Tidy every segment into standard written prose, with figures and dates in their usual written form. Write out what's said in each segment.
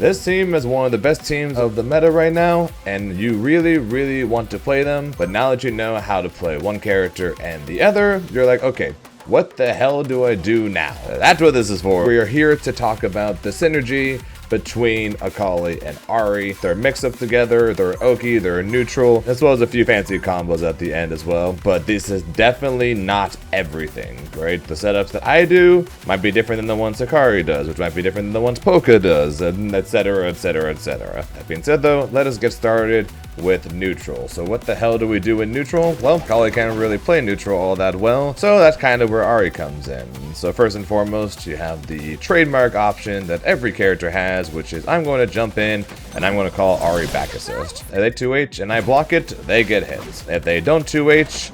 This team is one of the best teams of the meta right now, and you really want to play them, but now that you know how to play one character and the other, you're like, okay, what the hell do I do now? That's what this is for. We are here to talk about the synergy between Akali and Ahri. They're mixed up together, they're Oki, they're neutral, as well as a few fancy combos at the end as well. But this is definitely not everything, right? The setups that I do might be different than the ones Akali does, which might be different than the ones Poka does, and etc, etc, etc. That being said though, let us get started with neutral. So what the hell do we do in neutral? Well, Akali can't really play neutral all that well, so that's kind of where Ahri comes in. So first and foremost, you have the trademark option that every character has, which is I'm going to jump in and I'm going to call Ahri back assist. If they 2H and I block it, they get hits. If they don't 2H,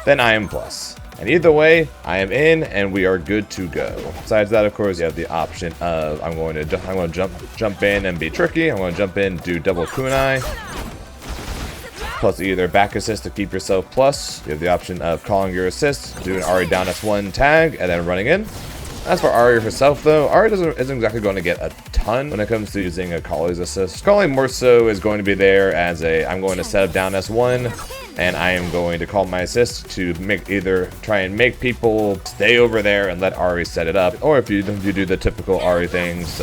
then I am plus. And either way, I am in and we are good to go. Besides that, of course, you have the option of I'm going to jump in and be tricky. I'm going to jump in, do double kunai, plus either back assist to keep yourself plus. You have the option of calling your assist, do an Ahri down S1 tag, and then running in. As for Ahri herself, though, Ahri isn't exactly going to get a ton when it comes to using Akali's assist. Akali more so is going to be there as a I'm going to set up down S1. And I am going to call my assist to try and make people stay over there and let Ahri set it up. Or if you do the typical Ahri things,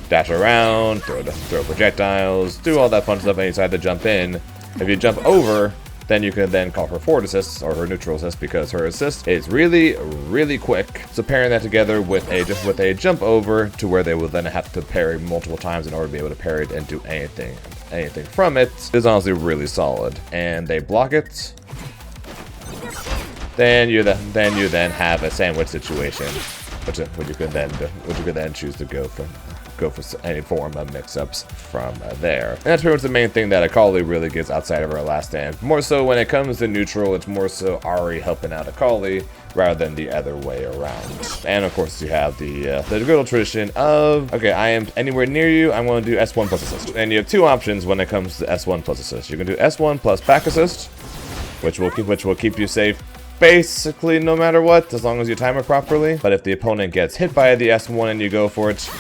dash around, throw projectiles, do all that fun stuff, and you decide to jump in. If you jump over, then you can then call her forward assist or her neutral assist because her assist is really quick. So pairing that together with a jump over to where they will then have to parry multiple times in order to be able to parry it and do anything from it is honestly really solid. And they block it. Then you have a sandwich situation, which you could then choose to go for any form of mix-ups from there. And that's pretty much the main thing that Akali really gets outside of her last stand. More so when it comes to neutral, it's more so Ahri helping out Akali rather than the other way around. And of course you have the good old tradition of, okay, I am anywhere near you, I'm going to do S1 plus assist. And you have two options when it comes to S1 plus assist. You can do S1 plus back assist, which will keep you safe basically no matter what, as long as you time it properly. But if the opponent gets hit by the S1 and you go for it,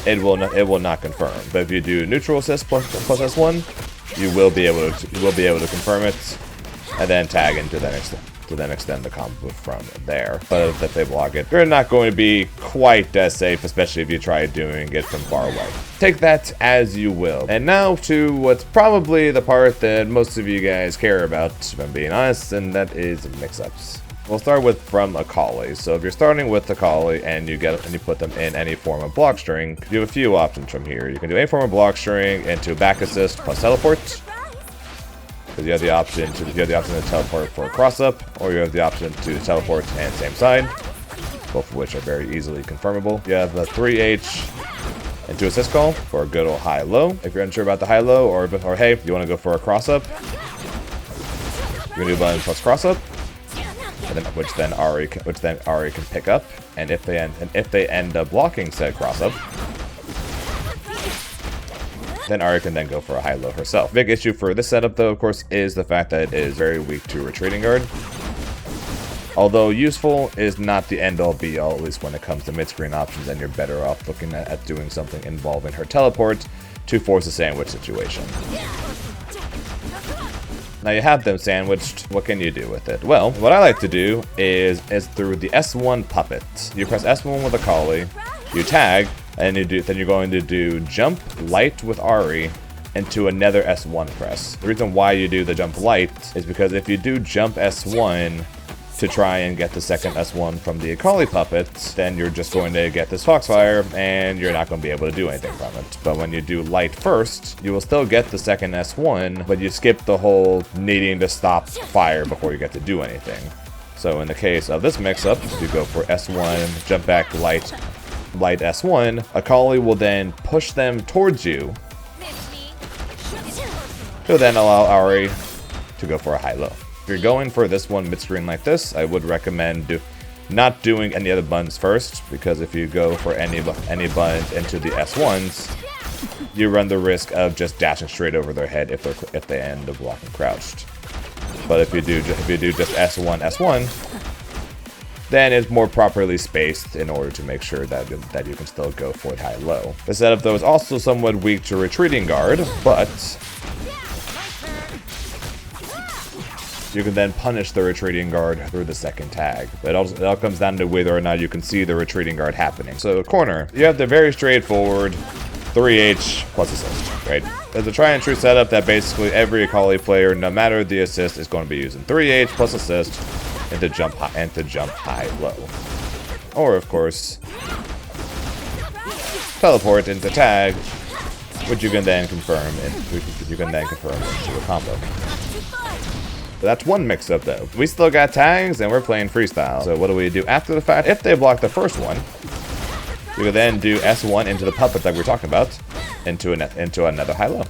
it will not confirm. But if you do neutral assist plus S1, you will be able to confirm it, and then tag into the next to then extend the combo from there. But if they block it, you're not going to be quite as safe, especially if you try doing it from far away. Take that as you will. And now to what's probably the part that most of you guys care about, if I'm being honest, and that is mix-ups. We'll start with from Akali. So if you're starting with Akali and you put them in any form of block string, you have a few options from here. You can do any form of block string into back assist plus teleport, because you have the option to teleport for a cross up, or you have the option to teleport and same side, both of which are very easily confirmable. You have the 3H into assist call for a good old high low. If you're unsure about the high low, or hey, you want to go for a cross up, you can do button plus cross up. Which then Ahri can pick up, and if they end up blocking said cross up, then Ahri can then go for a high-low herself. Big issue for this setup, though, of course, is the fact that it is very weak to retreating guard. Although useful, is not the end-all be-all, at least when it comes to mid-screen options, and you're better off looking at doing something involving her teleport to force a sandwich situation. Now you have them sandwiched, what can you do with it? Well, what I like to do is through the S1 puppet. You press S1 with Akali, you tag, and then you're going to do jump light with Ahri into another S1 press. The reason why you do the jump light is because if you do jump S1 to try and get the second S1 from the Akali puppet, then you're just going to get this Foxfire and you're not going to be able to do anything from it. But when you do light first, you will still get the second S1, but you skip the whole needing to stop fire before you get to do anything. So in the case of this mix-up, you go for S1, jump back, light S1, Akali will then push them towards you to then allow Ahri to go for a high-low. If you're going for this one mid-screen like this, I would recommend not doing any other buttons first, because if you go for any buttons into the S1s, you run the risk of just dashing straight over their head if they end up blocking crouched. But if you do just S1, then it's more properly spaced in order to make sure that you can still go for the high-low. The setup, though, is also somewhat weak to retreating guard, but you can then punish the retreating guard through the second tag. It all comes down to whether or not you can see the retreating guard happening. So corner, you have the very straightforward 3H plus assist, right? There's a try and true setup that basically every Akali player, no matter the assist, is going to be using 3H plus assist and to jump high low. Or of course, teleport into tag, which you can then confirm into a combo. That's one mix-up, though. We still got tags, and we're playing freestyle. So what do we do after the fact? If they block the first one, you can then do S1 into the puppet that we were talking about, into another high-low.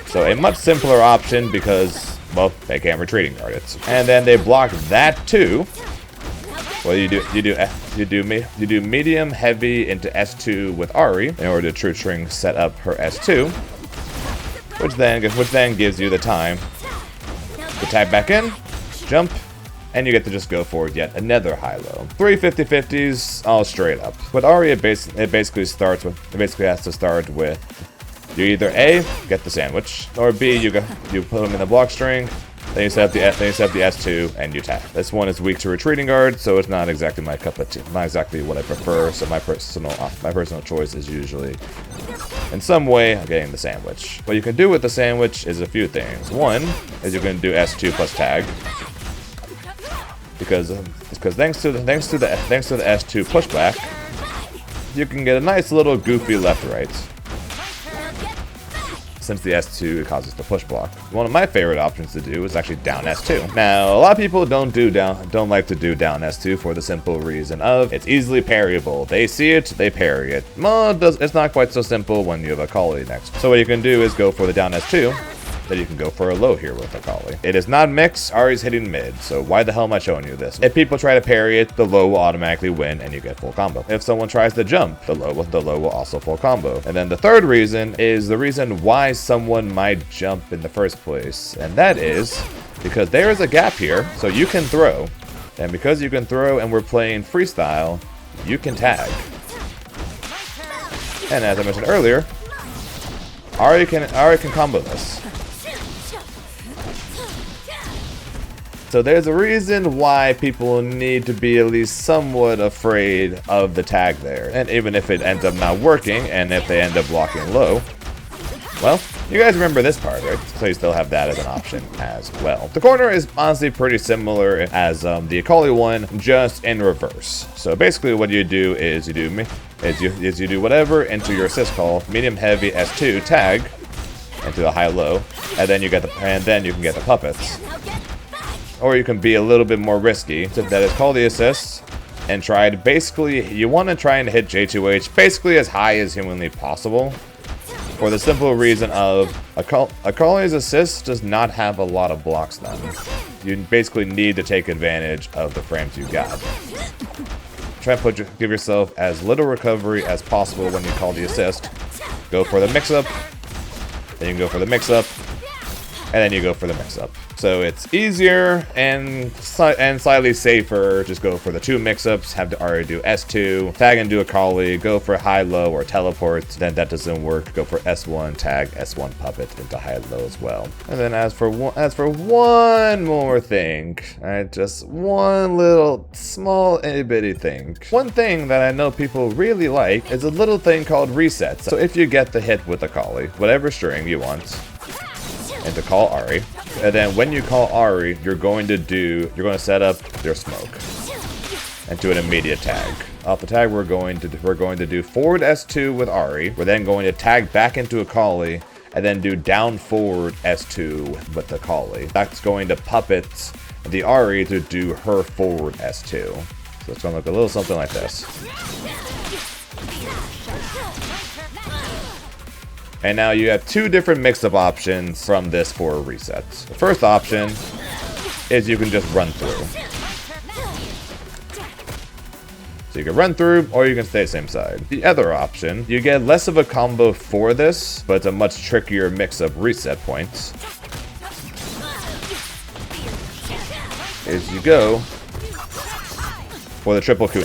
So a much simpler option because, well, they can't retreating guard it. And then they block that too. Well, you do medium heavy into S2 with Ahri in order to true string set up her S2, which then gives you the time to tag back in, jump, and you get to just go for yet another high-low. 3 50-50s all straight up. With Ahri, it basically has to start with you either A, get the sandwich, or B, you put them in the block string, then you set up the S2 and you tag. This one is weak to retreating guard, so it's not exactly my cup of tea, not exactly what I prefer. So my personal choice is usually in some way getting the sandwich. What you can do with the sandwich is a few things. One is you can do S2 plus tag, because thanks to the S2 pushback, you can get a nice little goofy left-right, since the S2 causes the push block. One of my favorite options to do is actually down S2. Now, a lot of people don't like to do down S2 for the simple reason of it's easily parryable. They see it, they parry it. Well, it's not quite so simple when you have Akali next. So what you can do is go for the down S2, then you can go for a low here with Akali. It is not mix, Ahri's hitting mid, so why the hell am I showing you this? If people try to parry it, the low will automatically win and you get full combo. If someone tries to jump, the low will also full combo. And then the third reason is the reason why someone might jump in the first place, and that is because there is a gap here, so you can throw. And because you can throw and we're playing freestyle, you can tag. And as I mentioned earlier, Ahri can combo this. So there's a reason why people need to be at least somewhat afraid of the tag there. And even if it ends up not working, and if they end up blocking low, well, you guys remember this part, right? So you still have that as an option as well. The corner is honestly pretty similar as the Akali one, just in reverse. So basically what you do is you do whatever into your assist call, medium heavy S2 tag into the high low, and then you can get the puppets. Or you can be a little bit more risky. So that is call the assist and try to basically, you want to try and hit J2H basically as high as humanly possible. For the simple reason of Akali's assist does not have a lot of blocks done. You basically need to take advantage of the frames you got. Try and give yourself as little recovery as possible when you call the assist. Go for the mix-up, then you can go for the mix-up, and then you go for the mix-up. So it's easier and slightly safer. Just go for the two mix-ups, have the Ahri do S2, tag and do Akali, go for high-low or teleport. Then that doesn't work, go for S1, tag S1 puppet into high-low as well. And then as for one more thing, alright, just one little small itty-bitty thing. One thing that I know people really like is a little thing called resets. So if you get the hit with Akali, whatever string you want, and to call Ahri, and then when you call Ahri, you're going to set up your smoke and do an immediate tag. Off the tag, we're going to do forward S2 with Ahri. We're then going to tag back into Akali and then do down forward S2 with Akali. That's going to puppet the Ahri to do her forward S2. So it's going to look a little something like this. And now you have two different mix-up options from this for resets. The first option is you can just run through. So you can run through, or you can stay same side. The other option, you get less of a combo for this, but it's a much trickier mix-up reset point. Is you go for the triple kunai.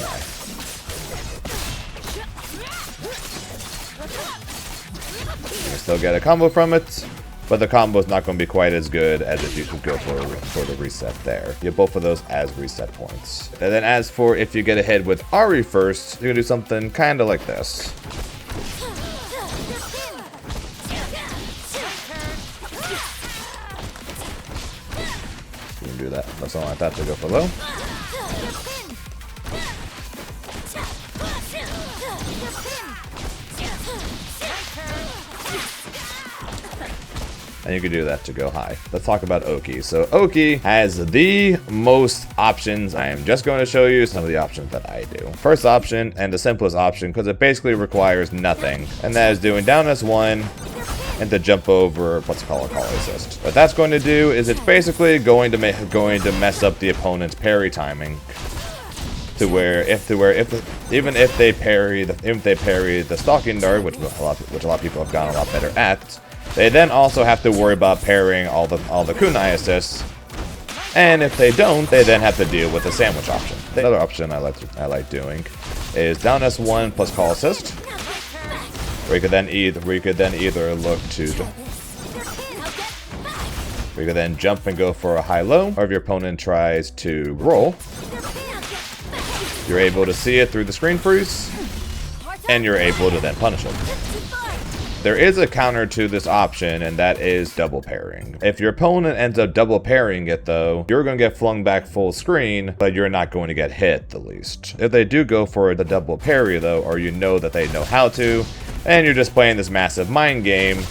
You can still get a combo from it, but the combo is not going to be quite as good as if you could go for the reset there. You have both of those as reset points. And then as for if you get a hit with Ahri first, you're going to do something kind of like this. You can do that. That's all like that to go for low. And you can do that to go high. Let's talk about Oki. So Oki has the most options. I am just going to show you some of the options that I do. First option, and the simplest option, because it basically requires nothing, and that is doing down S1 and to jump over what's called a call assist. What that's going to do is it's basically going to mess up the opponent's parry timing. Even if they parry the stalking dart, which a lot of people have gotten a lot better at, they then also have to worry about parrying all the kunai assists, and if they don't, they then have to deal with the sandwich option. The other option I like doing is down S1 plus call assist, where you could then either look to, where you could then jump and go for a high-low, or if your opponent tries to roll, you're able to see it through the screen freeze, and you're able to then punish it. There is a counter to this option, and that is double parrying. If your opponent ends up double parrying it though, you're going to get flung back full screen, but you're not going to get hit the least. If they do go for the double parry though, or you know that they know how to, and you're just playing this massive mind game,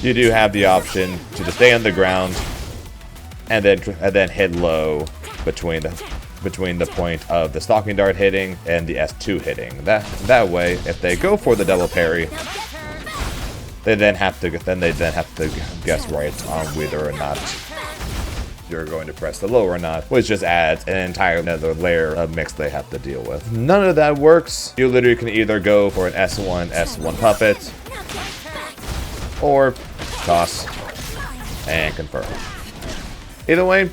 you do have the option to just stay on the ground and then hit low between the point of the stalking dart hitting and the S2 hitting. That way, if they go for the double parry, they then have to guess right on whether or not you're going to press the low or not, which just adds an entire another layer of mix they have to deal with. None of that works. You literally can either go for an S1 puppet, or toss and confirm. Either way,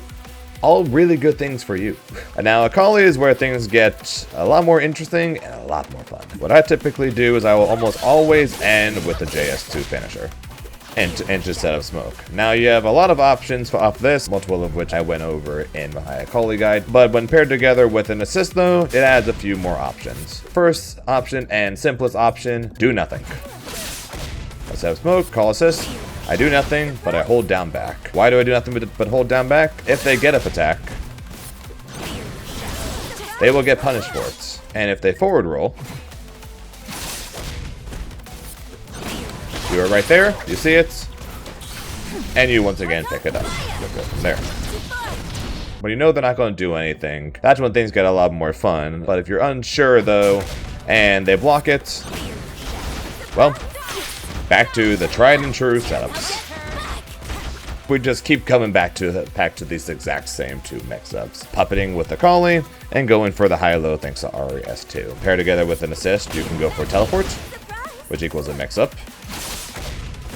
all really good things for you. And now Akali is where things get a lot more interesting and a lot more fun. What I typically do is I will almost always end with the JS2 finisher and to set up smoke. Now you have a lot of options off this, multiple of which I went over in my Akali guide, but when paired together with an assist though, it adds a few more options. First option and simplest option, do nothing. I set up smoke, call assist. I do nothing, but I hold down back. Why do I do nothing but hold down back? If they get up attack, they will get punished for it. And if they forward roll, you are right there, you see it, and you once again pick it up. There. When you know they're not going to do anything, that's when things get a lot more fun. But if you're unsure though, and they block it, well, back to the tried and true setups. We just keep coming back to these exact same two mix-ups. Puppeting with Akali and going for the high-low thanks to Ahri S2. Pair together with an assist, you can go for teleport, which equals a mix-up.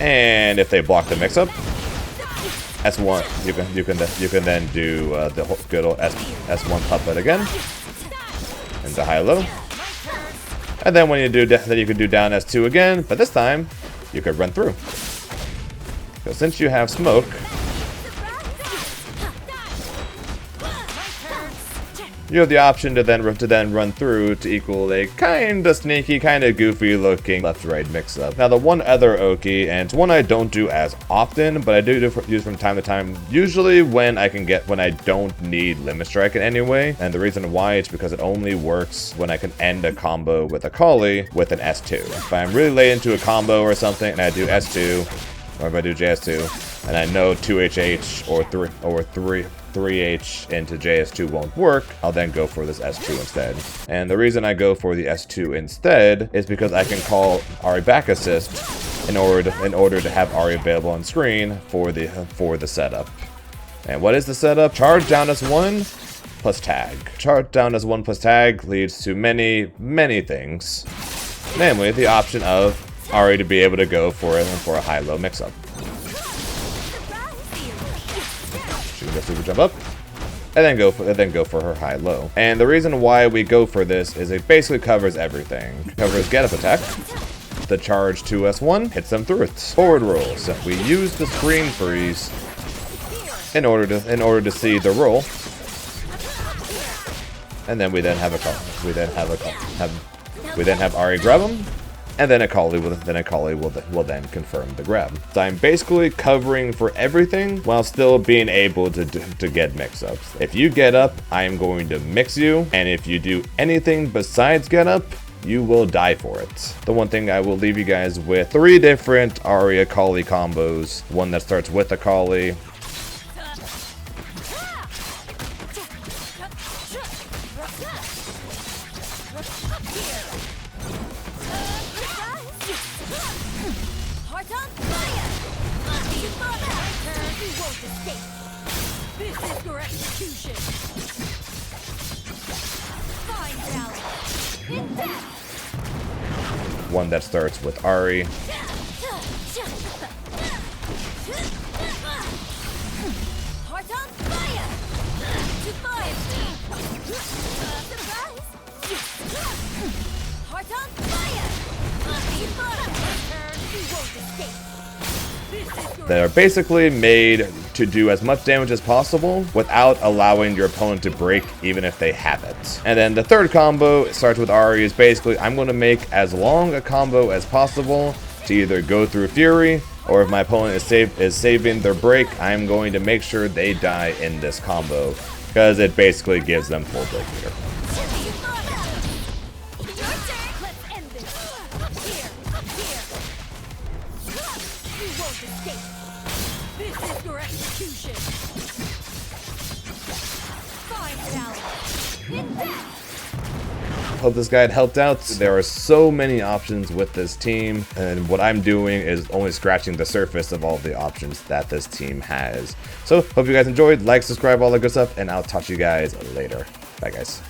And if they block the mix-up, S1, you can then do the good old S1 puppet again into high-low. And then when you do that, you can do down S2 again, but this time you could run through. So since you have smoke, you have the option to then run through to equal a kind of sneaky, kind of goofy looking left-right mix-up. Now the one other Oki, and it's one I don't do as often, but I do use from time to time, usually when I don't need Limit Strike in any way. And the reason why is because it only works when I can end a combo with Akali with an S2. If I'm really late into a combo or something and I do S2, or if I do JS2, and I know 2HH or 3H into JS2 won't work, I'll then go for this S2 instead. And the reason I go for the S2 instead is because I can call Ahri back assist in order to have Ahri available on screen for the setup. And what is the setup? Charge down S1 plus tag. Charge down S1 plus tag leads to many, many things. Namely, the option of Ahri to be able to go for a high-low mix-up. She can go super jump up. and then go for her high-low. And the reason why we go for this is it basically covers everything. It covers get up attack, the charge 2S1, hits them through it. Forward roll, so we use the screen freeze in order to see the roll. And then we then have Ahri grab him, and then Akali will then confirm the grab. So I'm basically covering for everything while still being able to get mix-ups. If you get up, I am going to mix you, and if you do anything besides get up, you will die for it. The one thing I will leave you guys with 3 different Ahri Akali combos. One that starts with Akali. One that starts with Ahri. That are basically made to do as much damage as possible without allowing your opponent to break even if they have it. And then the third combo starts with Ahri is basically I'm going to make as long a combo as possible to either go through Fury, or if my opponent is saving their break, I'm going to make sure they die in this combo because it basically gives them full break meter. Hope this guide helped out. There are so many options with this team, and what I'm doing is only scratching the surface of all the options that this team has. So hope you guys enjoyed. Like, subscribe, all that good stuff, and I'll talk to you guys later. Bye guys.